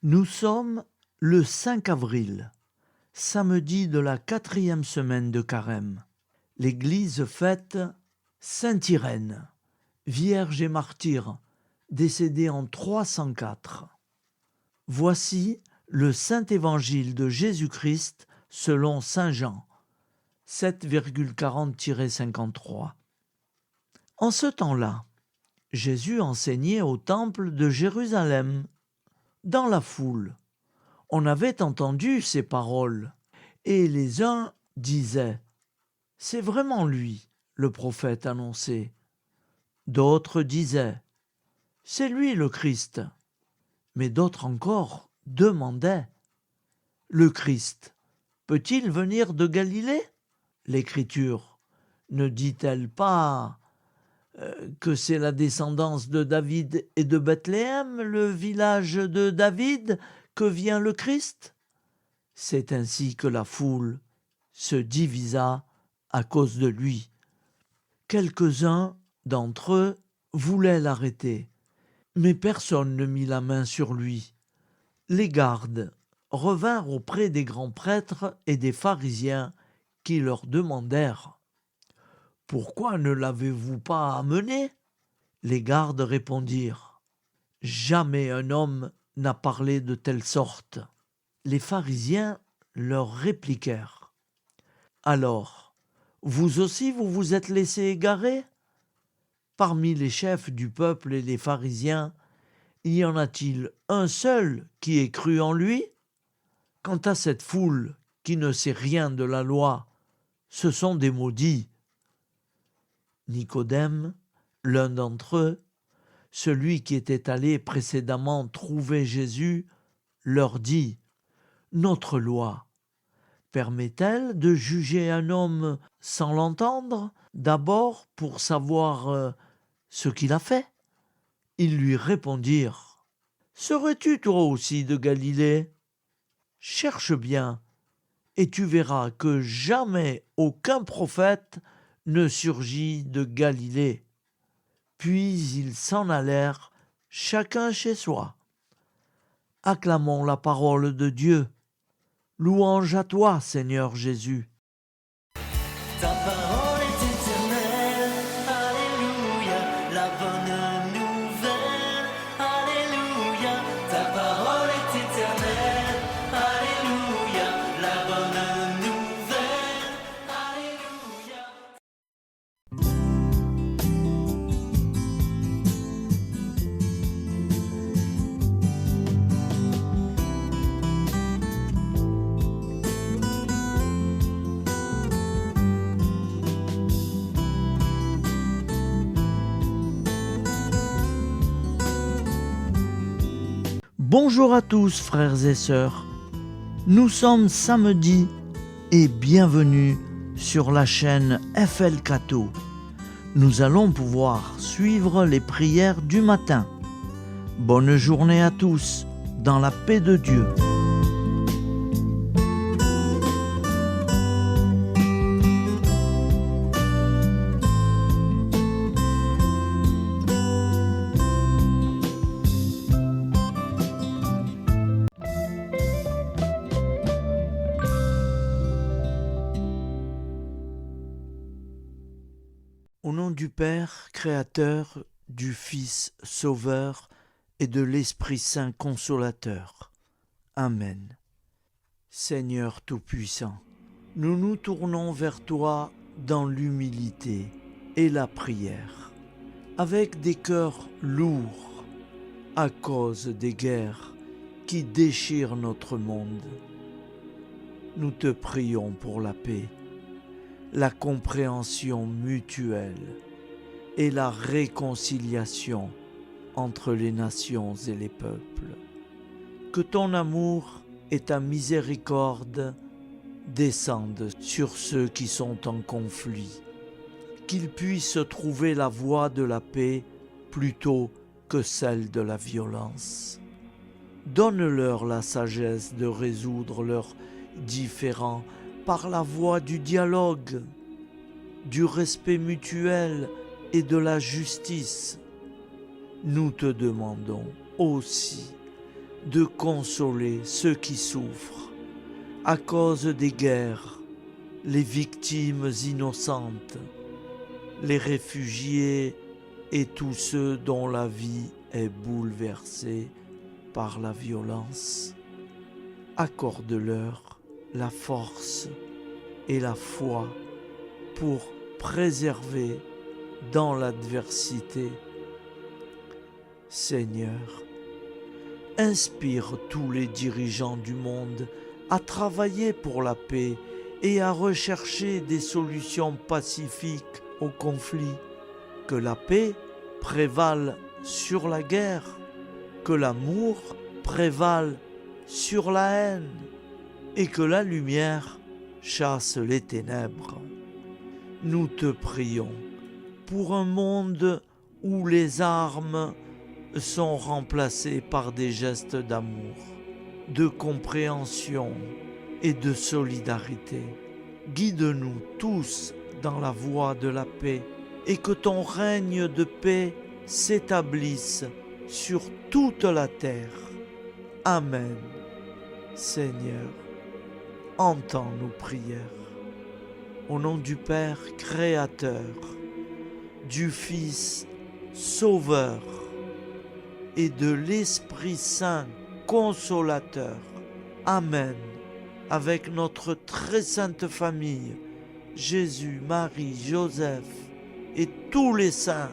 Nous sommes le 5 avril, samedi de la 4e semaine de Carême. L'Église fête Sainte Irène, vierge et martyre, décédée en 304. Voici le Saint Évangile de Jésus-Christ selon Saint Jean, 7,40-53. En ce temps-là, Jésus enseignait au temple de Jérusalem. Dans la foule, on avait entendu ces paroles, et les uns disaient « C'est vraiment lui, le prophète annoncé ». D'autres disaient « C'est lui le Christ ». Mais d'autres encore demandaient « Le Christ peut-il venir de Galilée ?» L'Écriture ne dit-elle pas que c'est la descendance de David et de Bethléem, le village de David, que vient le Christ? C'est ainsi que la foule se divisa à cause de lui. Quelques-uns d'entre eux voulaient l'arrêter, mais personne ne mit la main sur lui. Les gardes revinrent auprès des grands prêtres et des pharisiens qui leur demandèrent « Pourquoi ne l'avez-vous pas amené ?» Les gardes répondirent « Jamais un homme n'a parlé de telle sorte. » Les pharisiens leur répliquèrent « Alors, vous aussi vous vous êtes laissé égarer ? Parmi les chefs du peuple et les pharisiens, y en a-t-il un seul qui ait cru en lui ? Quant à cette foule qui ne sait rien de la loi, ce sont des maudits. » Nicodème, l'un d'entre eux, celui qui était allé précédemment trouver Jésus, leur dit « Notre loi permet-elle de juger un homme sans l'entendre, d'abord pour savoir ce qu'il a fait ?» Ils lui répondirent « Serais-tu toi aussi de Galilée ? Cherche bien, et tu verras que jamais aucun prophète ne surgit de Galilée. » Puis ils s'en allèrent, chacun chez soi. Acclamons la parole de Dieu. Louange à toi, Seigneur Jésus. Ta parole est éternelle, alléluia, la bonne nouvelle, alléluia. Ta parole est éternelle, alléluia, la bonne nouvelle, alléluia. Bonjour à tous, frères et sœurs. Nous sommes samedi et bienvenue sur la chaîne FL Cato. Nous allons pouvoir suivre les prières du matin. Bonne journée à tous, dans la paix de Dieu. Au nom du Père, Créateur, du Fils, Sauveur et de l'Esprit Saint Consolateur. Amen. Seigneur Tout-Puissant, nous nous tournons vers toi dans l'humilité et la prière, avec des cœurs lourds à cause des guerres qui déchirent notre monde. Nous te prions pour la paix, la compréhension mutuelle et la réconciliation entre les nations et les peuples. Que ton amour et ta miséricorde descendent sur ceux qui sont en conflit, qu'ils puissent trouver la voie de la paix plutôt que celle de la violence. Donne-leur la sagesse de résoudre leurs différends par la voie du dialogue, du respect mutuel et de la justice. Nous te demandons aussi de consoler ceux qui souffrent à cause des guerres, les victimes innocentes, les réfugiés et tous ceux dont la vie est bouleversée par la violence. Accorde-leur la force et la foi pour préserver dans l'adversité. Seigneur, inspire tous les dirigeants du monde à travailler pour la paix et à rechercher des solutions pacifiques aux conflits. Que la paix prévale sur la guerre, que l'amour prévale sur la haine et que la lumière chasse les ténèbres. Nous te prions pour un monde où les armes sont remplacées par des gestes d'amour, de compréhension et de solidarité. Guide-nous tous dans la voie de la paix et que ton règne de paix s'établisse sur toute la terre. Amen. Seigneur, entends nos prières. Au nom du Père Créateur, du Fils Sauveur et de l'Esprit Saint Consolateur. Amen. Avec notre très sainte famille, Jésus, Marie, Joseph et tous les saints,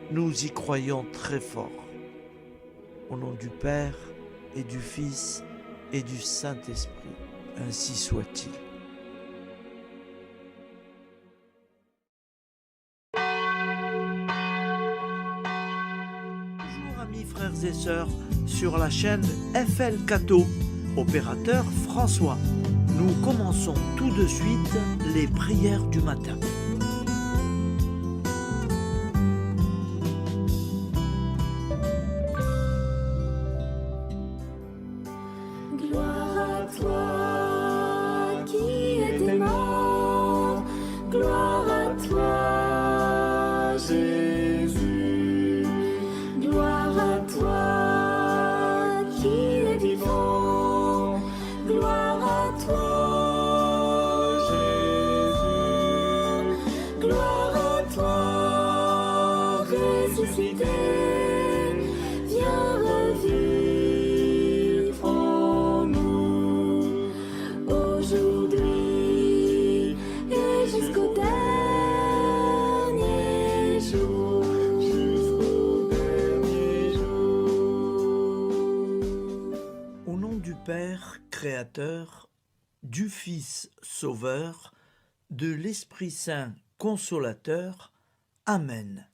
nous y croyons très fort. Au nom du Père et du Fils et du Saint-Esprit, ainsi soit-il. Bonjour amis frères et sœurs sur la chaîne FL Cato, opérateur François. Nous commençons tout de suite les prières du matin. Gloire à toi qui étais mort, gloire à toi Jésus, gloire à toi qui es vivant, gloire à toi Jésus, gloire à toi ressuscité, viens revivre en nous aujourd'hui et jusqu'au dernier jour. Au nom du Père Créateur, du Fils Sauveur, de l'Esprit Saint Consolateur. Amen.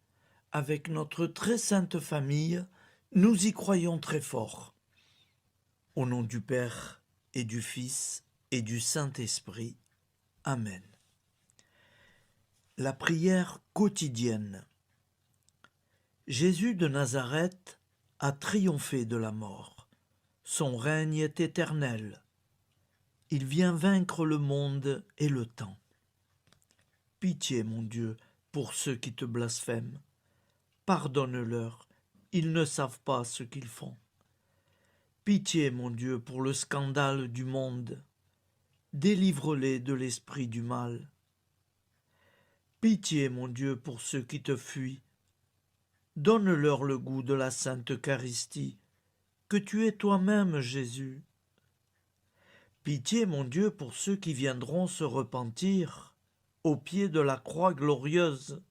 Avec notre très sainte famille, nous y croyons très fort. Au nom du Père et du Fils et du Saint-Esprit. Amen. La prière quotidienne. Jésus de Nazareth a triomphé de la mort. Son règne est éternel. Il vient vaincre le monde et le temps. Pitié, mon Dieu, pour ceux qui te blasphèment. Pardonne-leur, ils ne savent pas ce qu'ils font. Pitié, mon Dieu, pour le scandale du monde. Délivre-les de l'esprit du mal. Pitié, mon Dieu, pour ceux qui te fuient. Donne-leur le goût de la Sainte Eucharistie, que tu es toi-même, Jésus. Pitié, mon Dieu, pour ceux qui viendront se repentir au pied de la croix glorieuse,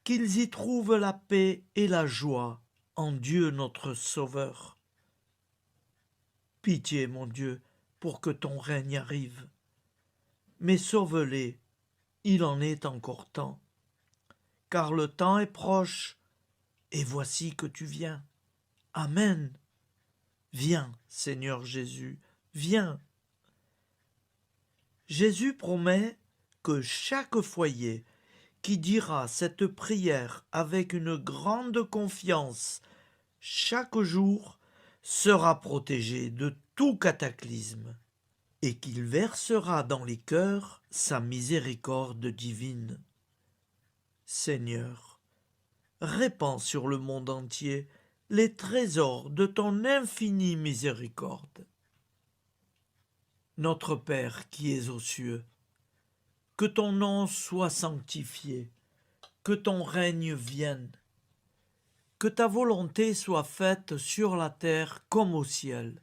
qu'ils y trouvent la paix et la joie en Dieu notre Sauveur. Pitié, mon Dieu, pour que ton règne arrive. Mais sauve-les, il en est encore temps, car le temps est proche, et voici que tu viens. Amen. Viens, Seigneur Jésus, viens. Jésus promet que chaque foyer qui dira cette prière avec une grande confiance chaque jour sera protégé de tout cataclysme et qu'il versera dans les cœurs sa miséricorde divine. Seigneur, répands sur le monde entier les trésors de ton infinie miséricorde. Notre Père qui es aux cieux, que ton nom soit sanctifié, que ton règne vienne, que ta volonté soit faite sur la terre comme au ciel.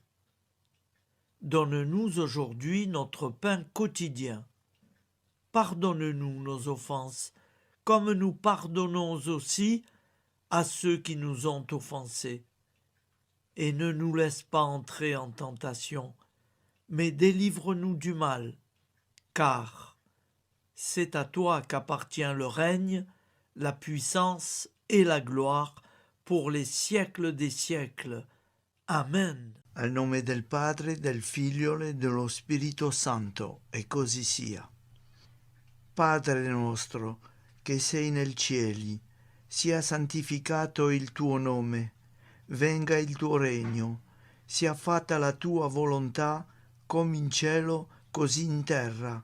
Donne-nous aujourd'hui notre pain quotidien. Pardonne-nous nos offenses, comme nous pardonnons aussi à ceux qui nous ont offensés. Et ne nous laisse pas entrer en tentation, mais délivre-nous du mal, car c'est à toi qu'appartient le règne, la puissance et la gloire pour les siècles des siècles. Amen. Al nome del Padre, del Figlio e dello Spirito Santo, e così sia. Padre nostro, che sei nel cieli, sia santificato il tuo nome, venga il tuo regno, sia fatta la tua volontà, come in cielo, così in terra.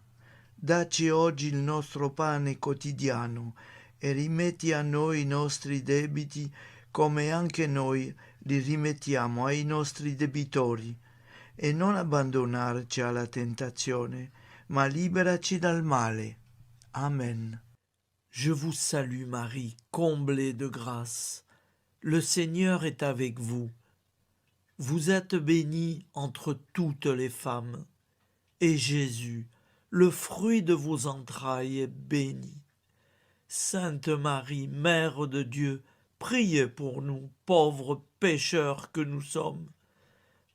Dacci oggi il nostro pane quotidiano e rimetti a noi i nostri debiti, come anche noi li rimettiamo ai nostri debitori, e non abbandonarci alla tentazione, ma liberaci dal male. Amen. Je vous salue Marie, comblée de grâce. Le Seigneur est avec vous. Vous êtes bénie entre toutes les femmes, et Jésus, le fruit de vos entrailles, est béni. Sainte Marie, Mère de Dieu, priez pour nous, pauvres pécheurs que nous sommes,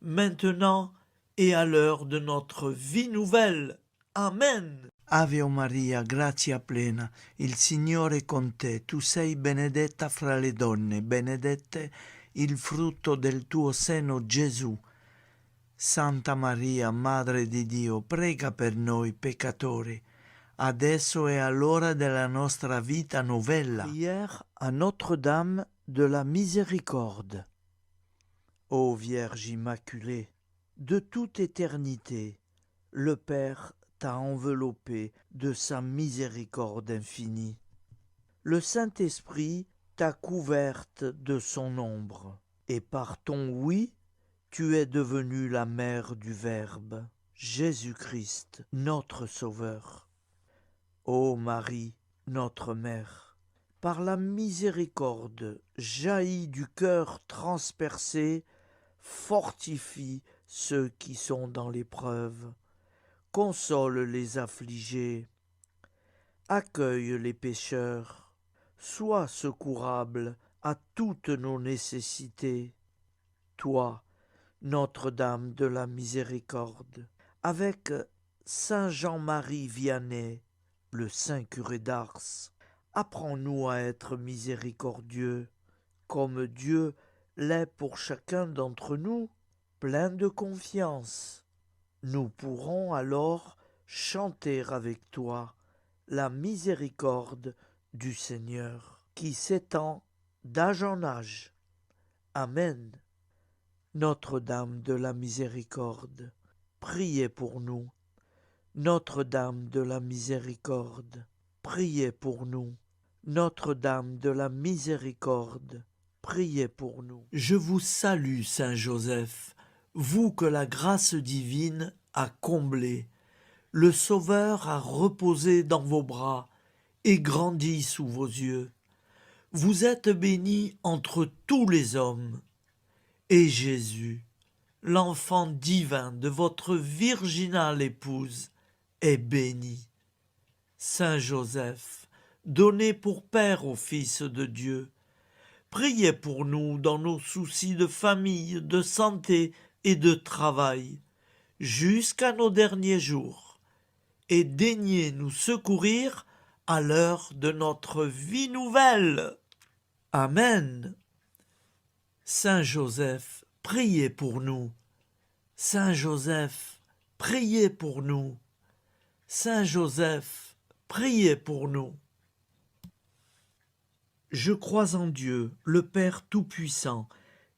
maintenant et à l'heure de notre vie nouvelle. Amen. Ave Maria, grazia plena, il Signore è con te, tu sei benedetta fra le donne, benedetto il frutto del tuo seno, Gesù. Santa Maria, Madre di Dio, prega per noi peccatori, adesso e all'ora della nostra vita novella. Prière à Notre-Dame de la Miséricorde. Ô Vierge Immaculée, De toute éternité, le Père t'a enveloppé de sa miséricorde infinie. Le Saint-Esprit t'a couverte de son ombre, et par ton oui, tu es devenue la mère du Verbe, Jésus-Christ, notre Sauveur. Ô Marie, notre Mère, par la miséricorde jaillie du cœur transpercé, fortifie ceux qui sont dans l'épreuve, console les affligés, accueille les pécheurs, sois secourable à toutes nos nécessités. Toi, Notre-Dame de la Miséricorde, avec Saint Jean-Marie Vianney, le Saint curé d'Ars, apprends-nous à être miséricordieux, comme Dieu l'est pour chacun d'entre nous, plein de confiance. Nous pourrons alors chanter avec toi la miséricorde du Seigneur, qui s'étend d'âge en âge. Amen. Notre-Dame de la Miséricorde, priez pour nous. Notre-Dame de la Miséricorde, priez pour nous. Notre-Dame de la Miséricorde, priez pour nous. Je vous salue, Saint Joseph, vous que la grâce divine a comblé. Le Sauveur a reposé dans vos bras et grandi sous vos yeux. Vous êtes béni entre tous les hommes. Et Jésus, l'enfant divin de votre virginale épouse, est béni. Saint Joseph, donné pour Père au Fils de Dieu, priez pour nous dans nos soucis de famille, de santé et de travail, jusqu'à nos derniers jours, et daignez nous secourir à l'heure de notre vie nouvelle. Amen. Saint Joseph, priez pour nous. Saint Joseph, priez pour nous. Saint Joseph, priez pour nous. Je crois en Dieu, le Père Tout-Puissant,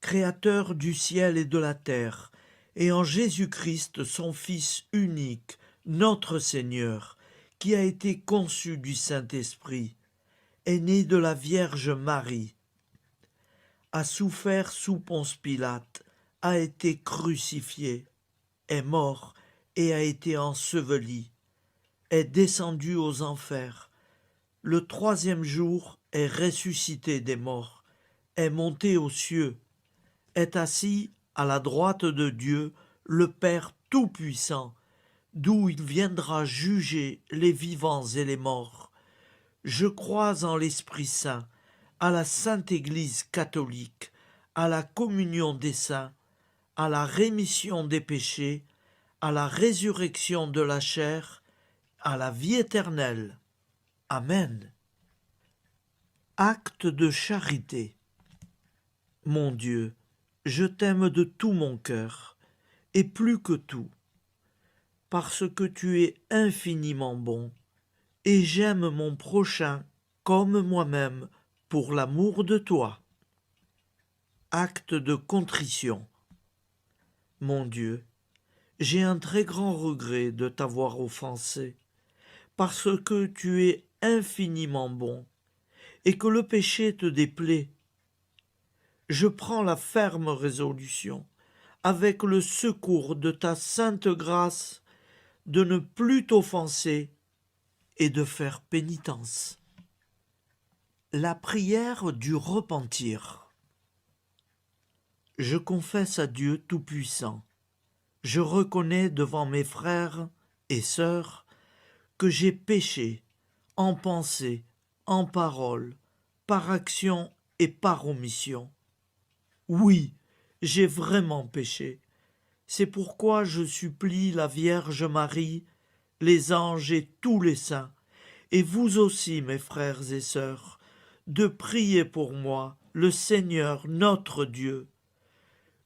Créateur du ciel et de la terre, et en Jésus-Christ, son Fils unique, notre Seigneur, qui a été conçu du Saint-Esprit, est né de la Vierge Marie, a souffert sous Ponce Pilate, a été crucifié, est mort et a été enseveli, est descendu aux enfers, le troisième jour est ressuscité des morts, est monté aux cieux, est assis à la droite de Dieu, le Père Tout-Puissant, d'où il viendra juger les vivants et les morts. Je crois en l'Esprit Saint, à la Sainte Église catholique, à la communion des saints, à la rémission des péchés, à la résurrection de la chair, à la vie éternelle. Amen. Acte de charité. Mon Dieu, je t'aime de tout mon cœur, et plus que tout, parce que tu es infiniment bon, et j'aime mon prochain comme moi-même pour l'amour de toi. Acte de contrition. Mon Dieu, j'ai un très grand regret de t'avoir offensé, parce que tu es infiniment bon, et que le péché te déplaît. Je prends la ferme résolution, avec le secours de ta sainte grâce, de ne plus t'offenser et de faire pénitence. La prière du repentir. Je confesse à Dieu Tout-Puissant, je reconnais devant mes frères et sœurs que j'ai péché en pensée, en parole, par action et par omission. Oui, j'ai vraiment péché. C'est pourquoi je supplie la Vierge Marie, les anges et tous les saints, et vous aussi, mes frères et sœurs, de prier pour moi, le Seigneur notre Dieu.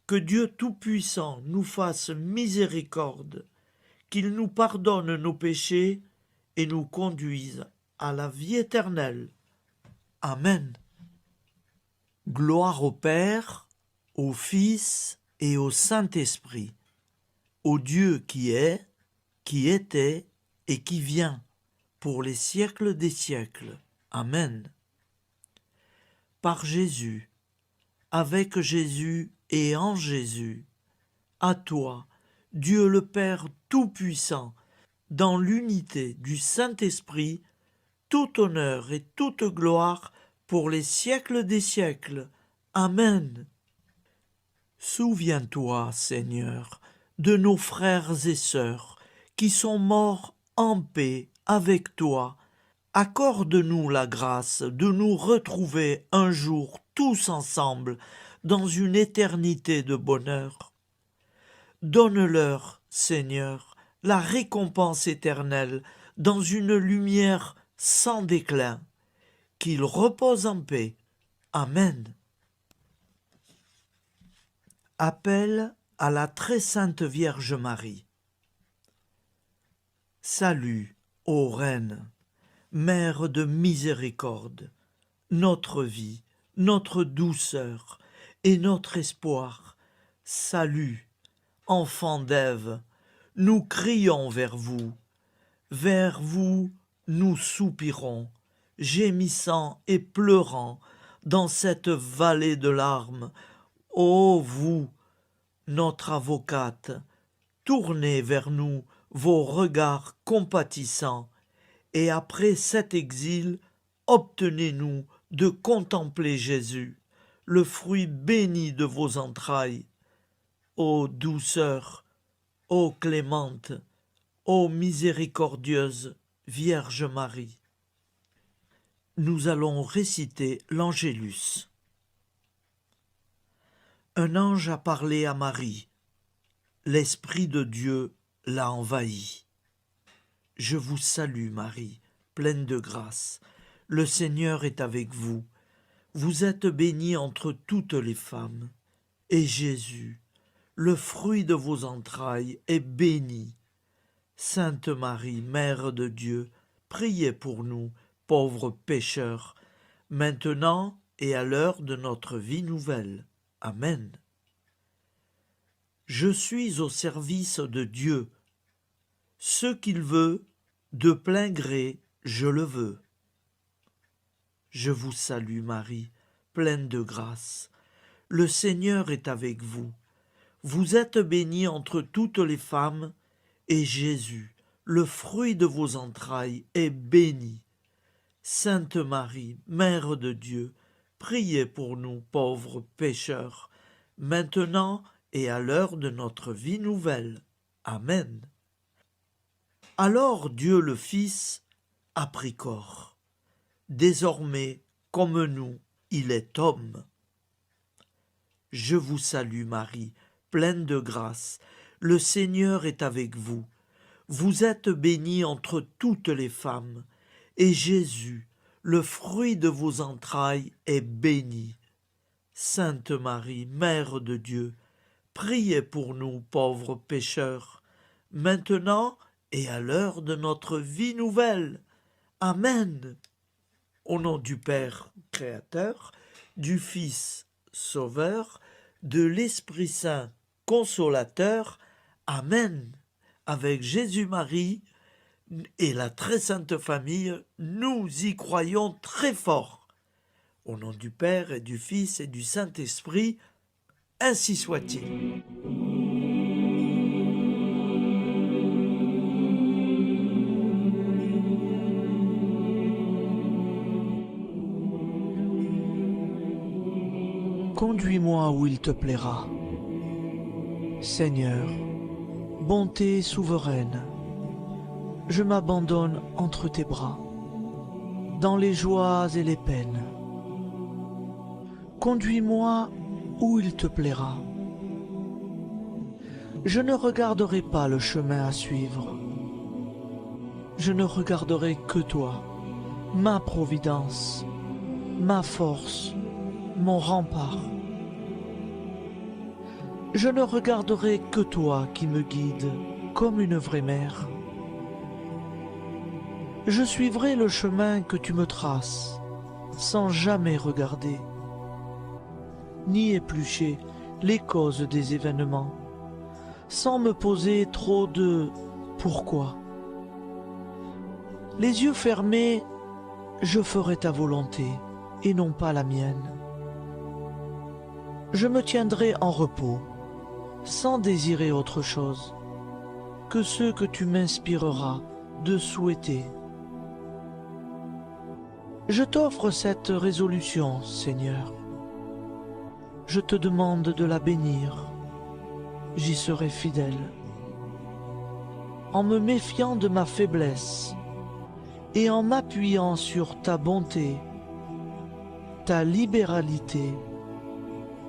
Que Dieu Tout-Puissant nous fasse miséricorde, qu'il nous pardonne nos péchés et nous conduise à la vie éternelle. Amen. Gloire au Père, au Fils et au Saint-Esprit, au Dieu qui est, qui était et qui vient, pour les siècles des siècles. Amen. Par Jésus, avec Jésus et en Jésus, à toi, Dieu le Père Tout-Puissant, dans l'unité du Saint-Esprit, tout honneur et toute gloire pour les siècles des siècles. Amen. Souviens-toi, Seigneur, de nos frères et sœurs qui sont morts en paix avec toi. Accorde-nous la grâce de nous retrouver un jour tous ensemble dans une éternité de bonheur. Donne-leur, Seigneur, la récompense éternelle dans une lumière sans déclin. Qu'ils reposent en paix. Amen. Appel à la très sainte Vierge Marie. Salut, ô Reine, Mère de miséricorde, notre vie, notre douceur et notre espoir. Salut, enfant d'Ève, nous crions vers vous nous soupirons, gémissant et pleurant dans cette vallée de larmes. Ô vous, notre avocate, tournez vers nous vos regards compatissants, et après cet exil, obtenez-nous de contempler Jésus, le fruit béni de vos entrailles. Ô douceur, ô clémente, ô miséricordieuse Vierge Marie. Nous allons réciter l'Angélus. Un ange a parlé à Marie. L'Esprit de Dieu l'a envahie. Je vous salue, Marie, pleine de grâce. Le Seigneur est avec vous. Vous êtes bénie entre toutes les femmes. Et Jésus, le fruit de vos entrailles, est béni. Sainte Marie, Mère de Dieu, priez pour nous, pauvres pécheurs, maintenant et à l'heure de notre vie nouvelle. Amen. Je suis au service de Dieu. Ce qu'il veut, de plein gré, je le veux. Je vous salue, Marie, pleine de grâce. le Seigneur est avec vous. Vous êtes bénie entre toutes les femmes, et Jésus, le fruit de vos entrailles, est béni. Sainte Marie, Mère de Dieu, priez pour nous pauvres pécheurs, maintenant et à l'heure de notre vie nouvelle. Amen. Alors Dieu le Fils a pris corps. Désormais, comme nous, il est homme. Je vous salue Marie, pleine de grâce. Le Seigneur est avec vous. Vous êtes bénie entre toutes les femmes, et Jésus, le fruit de vos entrailles, est béni. Sainte Marie, Mère de Dieu, priez pour nous pauvres pécheurs, maintenant et à l'heure de notre vie nouvelle. Amen. Au nom du Père Créateur, du Fils Sauveur, de l'Esprit Saint Consolateur. Amen. Avec Jésus-Marie et la très sainte famille, nous y croyons très fort. Au nom du Père et du Fils et du Saint-Esprit, ainsi soit-il. Conduis-moi où il te plaira. Seigneur, bonté souveraine, je m'abandonne entre tes bras, dans les joies et les peines. Conduis-moi où il te plaira. Je ne regarderai pas le chemin à suivre. Je ne regarderai que toi, ma providence, ma force, mon rempart. Je ne regarderai que toi qui me guides comme une vraie mère. Je suivrai le chemin que tu me traces, sans jamais regarder, ni éplucher les causes des événements, sans me poser trop de « pourquoi ». Les yeux fermés, je ferai ta volonté et non pas la mienne. Je me tiendrai en repos, sans désirer autre chose que ce que tu m'inspireras de souhaiter. Je t'offre cette résolution, Seigneur. Je te demande de la bénir. J'y serai fidèle. En me méfiant de ma faiblesse et en m'appuyant sur ta bonté, ta libéralité,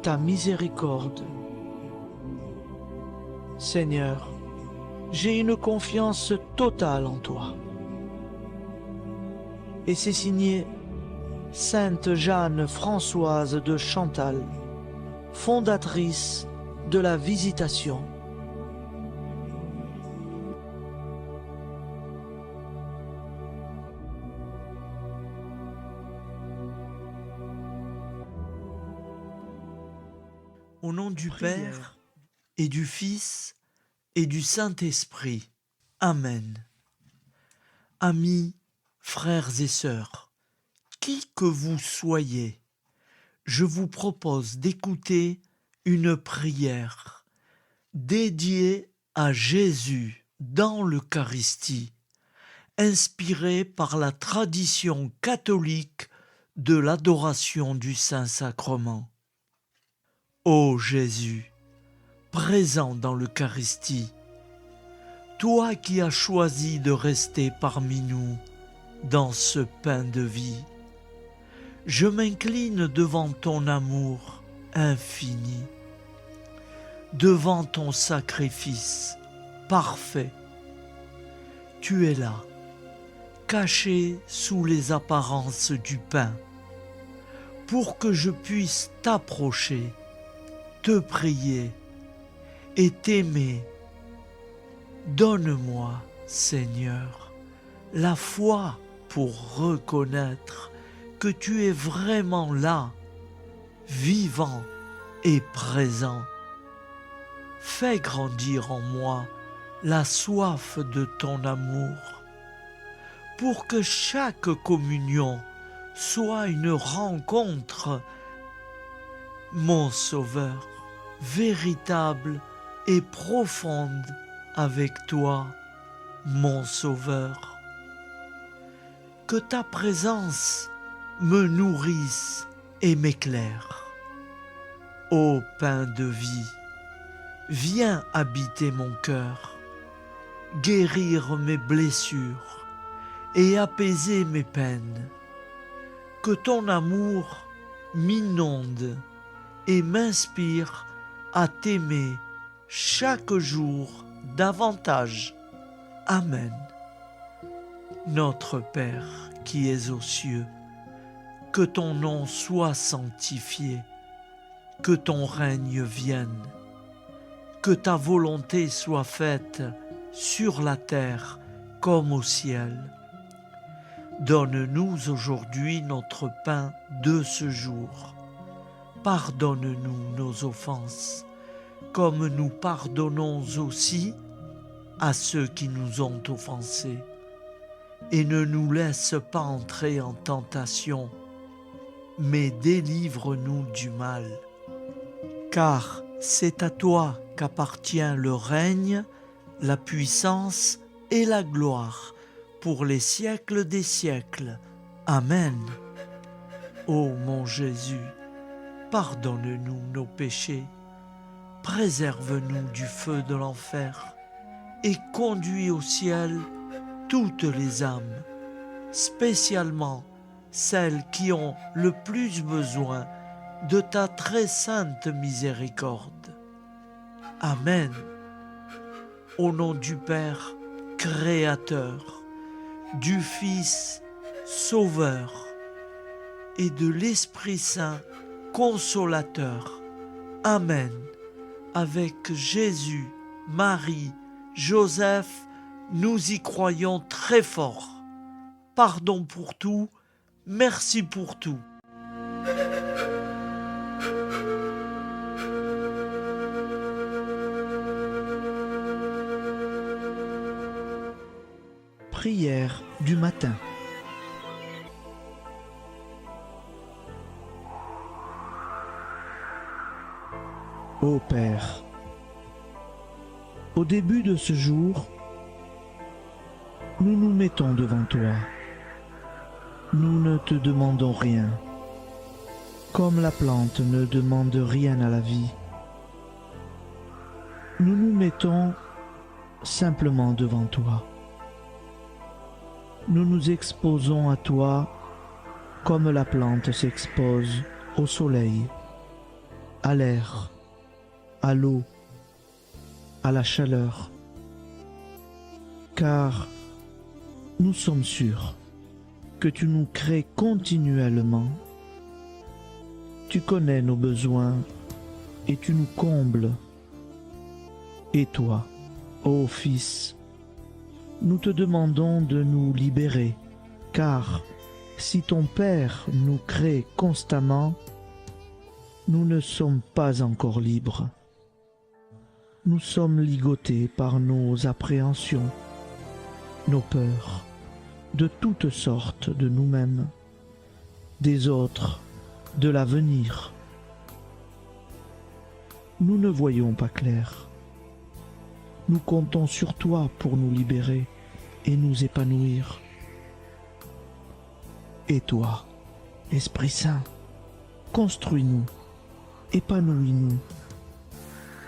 ta miséricorde. Seigneur, j'ai une confiance totale en toi. Et c'est signé Sainte Jeanne Françoise de Chantal, fondatrice de la Visitation. Au nom du Père et du Fils et du Saint-Esprit. Amen. Amis, frères et sœurs, qui que vous soyez, je vous propose d'écouter une prière dédiée à Jésus dans l'Eucharistie, inspirée par la tradition catholique de l'adoration du Saint-Sacrement. Ô Jésus, présent dans l'Eucharistie, toi qui as choisi de rester parmi nous dans ce pain de vie, je m'incline devant ton amour infini, devant ton sacrifice parfait. Tu es là, caché sous les apparences du pain, pour que je puisse t'approcher, te prier et t'aimer. Donne-moi, Seigneur, la foi pour reconnaître que tu es vraiment là, vivant et présent. Fais grandir en moi la soif de ton amour, pour que chaque communion soit une rencontre mon Sauveur, véritable et profonde avec toi, mon Sauveur. Que ta présence me nourrisse et m'éclaire. Ô pain de vie, viens habiter mon cœur, guérir mes blessures et apaiser mes peines. Que ton amour m'inonde et m'inspire à t'aimer chaque jour davantage. Amen. Notre Père qui es aux cieux, que ton nom soit sanctifié, que ton règne vienne, que ta volonté soit faite sur la terre comme au ciel. Donne-nous aujourd'hui notre pain de ce jour. Pardonne-nous nos offenses, comme nous pardonnons aussi à ceux qui nous ont offensés. Et ne nous laisse pas entrer en tentation, mais délivre-nous du mal. Car c'est à toi qu'appartient le règne, la puissance et la gloire pour les siècles des siècles. Amen. Ô mon Jésus, pardonne-nous nos péchés, préserve-nous du feu de l'enfer et conduis au ciel toutes les âmes, spécialement celles qui ont le plus besoin de ta très sainte miséricorde. Amen. Au nom du Père Créateur, du Fils Sauveur et de l'Esprit Saint Consolateur. Amen. Avec Jésus, Marie, Joseph, nous y croyons très fort. Pardon pour tout, merci pour tout. Prière du matin. Ô Père, au début de ce jour, nous nous mettons devant toi. Nous ne te demandons rien, comme la plante ne demande rien à la vie. Nous nous mettons simplement devant toi. Nous nous exposons à toi comme la plante s'expose au soleil, à l'air, à l'eau, à la chaleur, car nous sommes sûrs que tu nous crées continuellement. Tu connais nos besoins et tu nous combles. Et toi, ô Fils, nous te demandons de nous libérer, car si ton Père nous crée constamment, nous ne sommes pas encore libres. Nous sommes ligotés par nos appréhensions, nos peurs, de toutes sortes de nous-mêmes, des autres, de l'avenir. Nous ne voyons pas clair. Nous comptons sur toi pour nous libérer et nous épanouir. Et toi, Esprit Saint, construis-nous, épanouis-nous,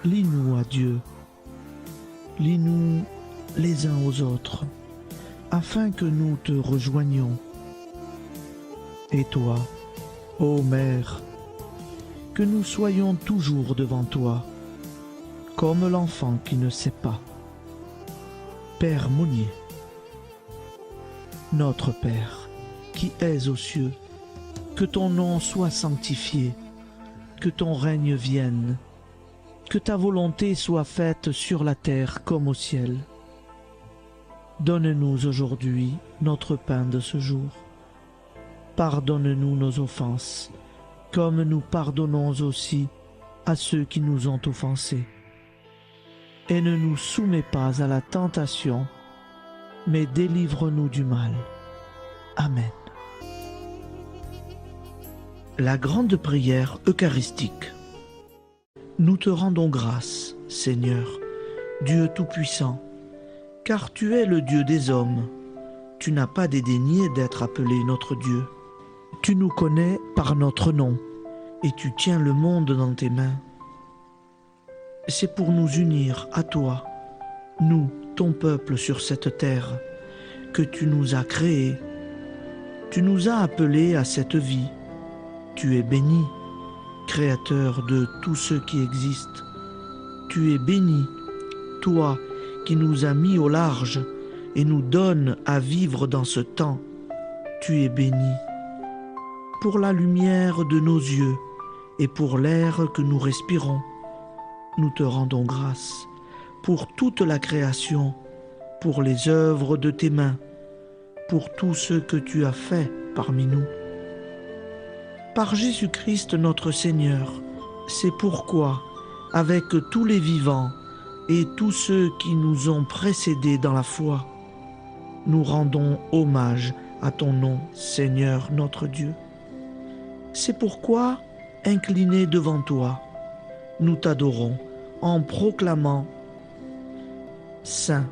lie-nous à Dieu, lie-nous les uns aux autres, afin que nous te rejoignions. Et toi, ô Mère, que nous soyons toujours devant toi, comme l'enfant qui ne sait pas. Père Monnier, notre Père, qui es aux cieux, que ton nom soit sanctifié, que ton règne vienne, que ta volonté soit faite sur la terre comme au ciel. Donne-nous aujourd'hui notre pain de ce jour. Pardonne-nous nos offenses, comme nous pardonnons aussi à ceux qui nous ont offensés. Et ne nous soumets pas à la tentation, mais délivre-nous du mal. Amen. La grande prière eucharistique. Nous te rendons grâce, Seigneur, Dieu Tout-Puissant, car tu es le Dieu des hommes. Tu n'as pas dédaigné d'être appelé notre Dieu. Tu nous connais par notre nom, et tu tiens le monde dans tes mains. C'est pour nous unir à toi, nous, ton peuple sur cette terre, que tu nous as créés. Tu nous as appelés à cette vie. Tu es béni, Créateur de tout ce qui existe. Tu es béni, toi qui nous as mis au large et nous donnes à vivre dans ce temps. Tu es béni. Pour la lumière de nos yeux et pour l'air que nous respirons, nous te rendons grâce. Pour toute la création, pour les œuvres de tes mains, pour tout ce que tu as fait parmi nous. Par Jésus-Christ notre Seigneur, c'est pourquoi, avec tous les vivants et tous ceux qui nous ont précédés dans la foi, nous rendons hommage à ton nom, Seigneur notre Dieu. C'est pourquoi, inclinés devant toi, nous t'adorons en proclamant « Saint,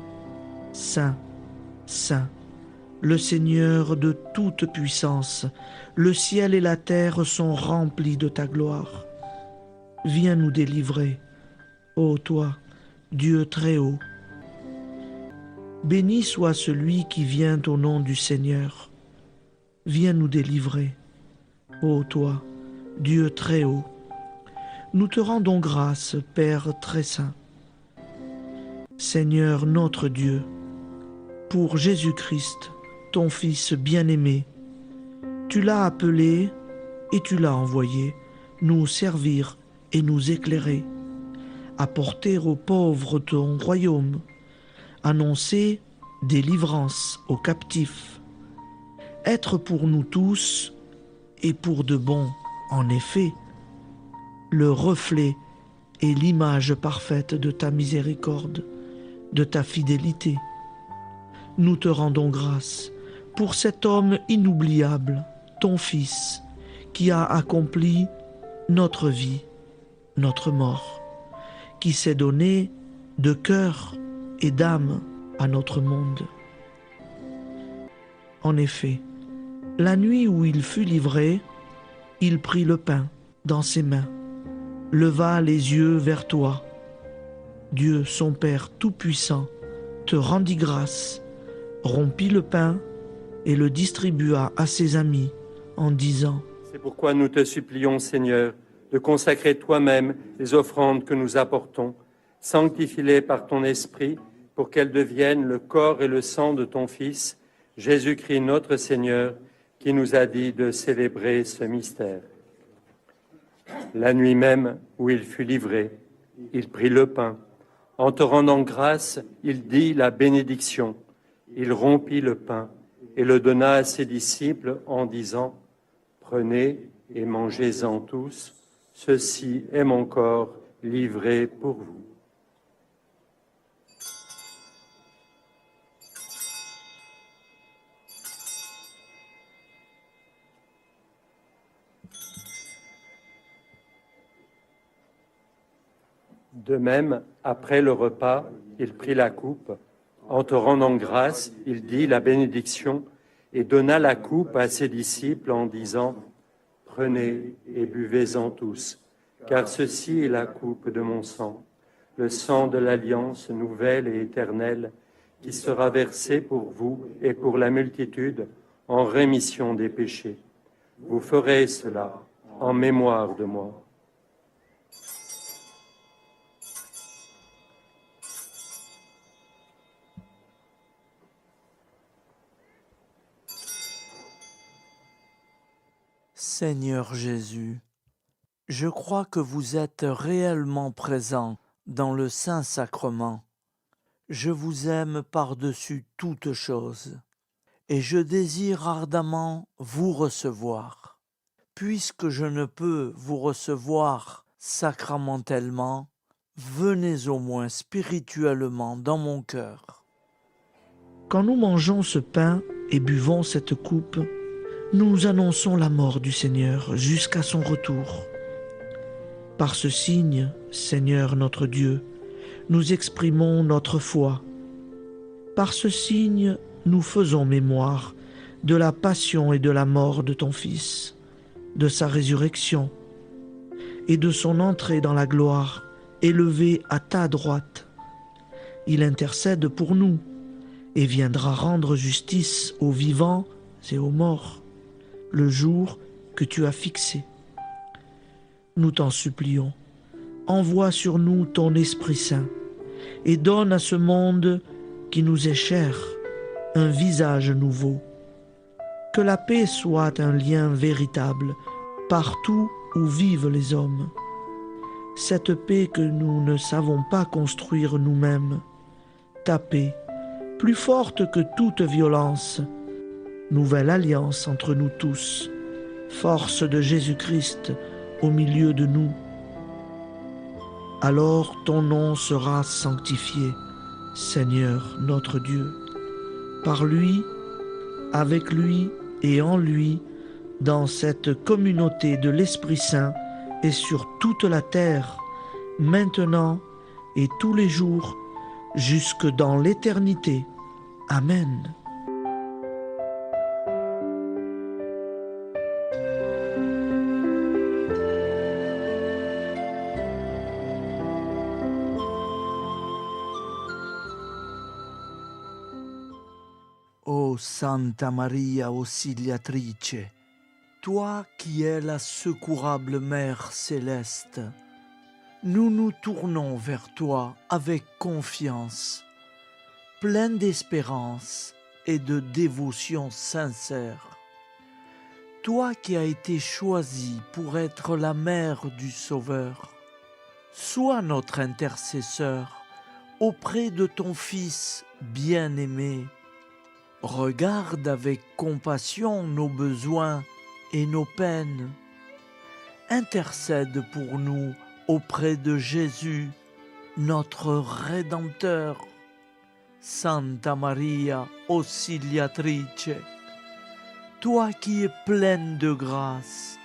Saint, Saint ». Le Seigneur de toute puissance, le ciel et la terre sont remplis de ta gloire. Viens nous délivrer, ô toi, Dieu très haut. Béni soit celui qui vient au nom du Seigneur. Viens nous délivrer, ô toi, Dieu très haut. Nous te rendons grâce, Père très saint. Seigneur notre Dieu, pour Jésus-Christ, ton Fils bien-aimé, tu l'as appelé et tu l'as envoyé nous servir et nous éclairer, apporter aux pauvres ton royaume, annoncer délivrance aux captifs, être pour nous tous et pour de bon, en effet, le reflet et l'image parfaite de ta miséricorde, de ta fidélité. Nous te rendons grâce pour cet homme inoubliable, ton Fils, qui a accompli notre vie, notre mort, qui s'est donné de cœur et d'âme à notre monde. En effet, la nuit où il fut livré, il prit le pain dans ses mains, leva les yeux vers toi. Dieu, son Père Tout-Puissant, te rendit grâce, rompit le pain et le distribua à ses amis en disant « C'est pourquoi nous te supplions, Seigneur, de consacrer toi-même les offrandes que nous apportons. Sanctifie-les par ton Esprit pour qu'elles deviennent le corps et le sang de ton Fils, Jésus-Christ notre Seigneur, qui nous a dit de célébrer ce mystère. » La nuit même où il fut livré, il prit le pain. En te rendant grâce, il dit la bénédiction. Il rompit le pain et le donna à ses disciples en disant « Prenez et mangez-en tous, ceci est mon corps livré pour vous. » De même, après le repas, il prit la coupe. En te rendant grâce, il dit la bénédiction et donna la coupe à ses disciples en disant « Prenez et buvez-en tous, car ceci est la coupe de mon sang, le sang de l'alliance nouvelle et éternelle, qui sera versé pour vous et pour la multitude en rémission des péchés. Vous ferez cela en mémoire de moi. » Seigneur Jésus, je crois que vous êtes réellement présent dans le Saint-Sacrement. Je vous aime par-dessus toute chose et je désire ardemment vous recevoir. Puisque je ne peux vous recevoir sacramentellement, venez au moins spirituellement dans mon cœur. Quand nous mangeons ce pain et buvons cette coupe, nous annonçons la mort du Seigneur jusqu'à son retour. Par ce signe, Seigneur notre Dieu, nous exprimons notre foi. Par ce signe, nous faisons mémoire de la passion et de la mort de ton Fils, de sa résurrection et de son entrée dans la gloire, élevé à ta droite. Il intercède pour nous et viendra rendre justice aux vivants et aux morts, le jour que tu as fixé. Nous t'en supplions, envoie sur nous ton Esprit Saint et donne à ce monde qui nous est cher un visage nouveau. Que la paix soit un lien véritable partout où vivent les hommes. Cette paix que nous ne savons pas construire nous-mêmes. Ta paix, plus forte que toute violence. Nouvelle alliance entre nous tous. Force de Jésus-Christ au milieu de nous. Alors ton nom sera sanctifié, Seigneur notre Dieu. Par lui, avec lui et en lui, dans cette communauté de l'Esprit Saint et sur toute la terre, maintenant et tous les jours, jusque dans l'éternité. Amen. Ô Santa Maria Auxiliatrice, toi qui es la secourable Mère céleste, nous nous tournons vers toi avec confiance, plein d'espérance et de dévotion sincère. Toi qui as été choisie pour être la mère du Sauveur, sois notre intercesseur auprès de ton Fils bien-aimé. Regarde avec compassion nos besoins et nos peines. Intercède pour nous auprès de Jésus, notre Rédempteur. Santa Maria Auxiliatrice, toi qui es pleine de grâce,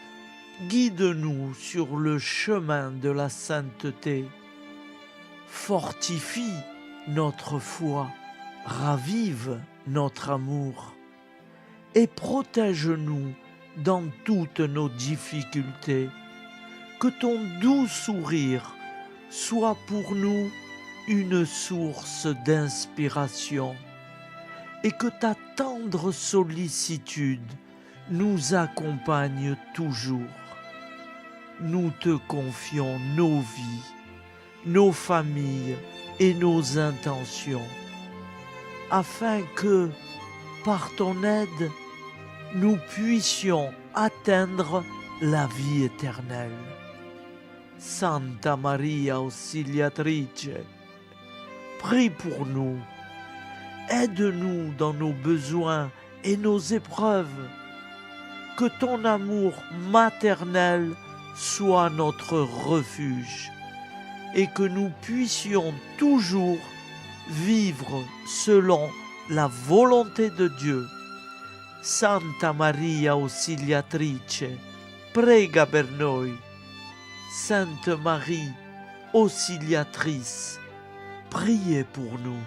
guide-nous sur le chemin de la sainteté. Fortifie notre foi, ravive notre amour et protège-nous dans toutes nos difficultés. Que ton doux sourire soit pour nous une source d'inspiration et que ta tendre sollicitude nous accompagne toujours. Nous te confions nos vies, nos familles et nos intentions, afin que, par ton aide, nous puissions atteindre la vie éternelle. Santa Maria Auxiliatrice, prie pour nous, aide-nous dans nos besoins et nos épreuves, que ton amour maternel soit notre refuge et que nous puissions toujours vivre selon la volonté de Dieu. Santa Maria Auxiliatrice, prega per noi. Sainte Marie, Auxiliatrice, priez pour nous.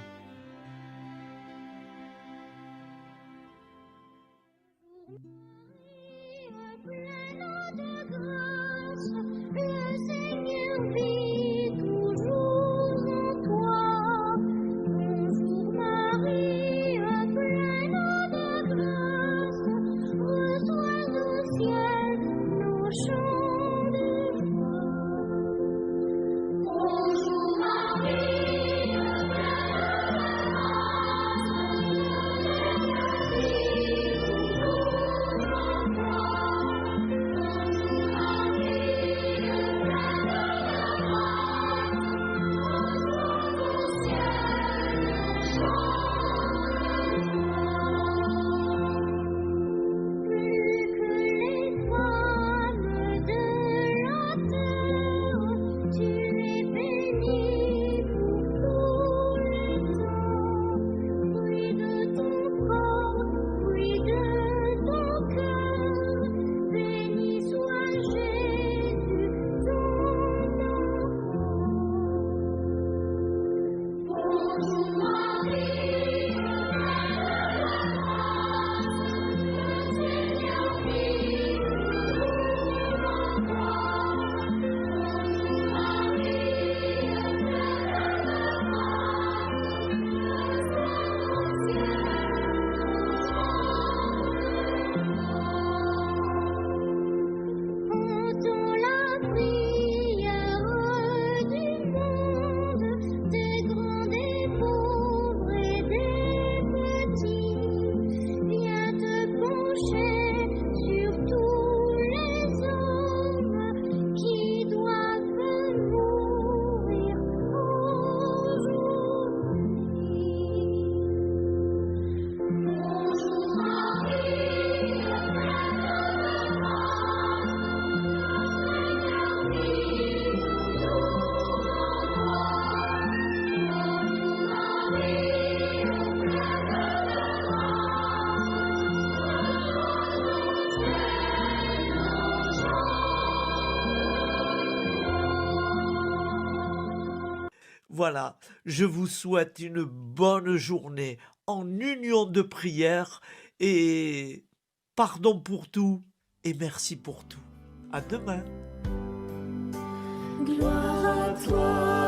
Voilà, je vous souhaite une bonne journée en union de prière et pardon pour tout et merci pour tout. À demain. Gloire à toi,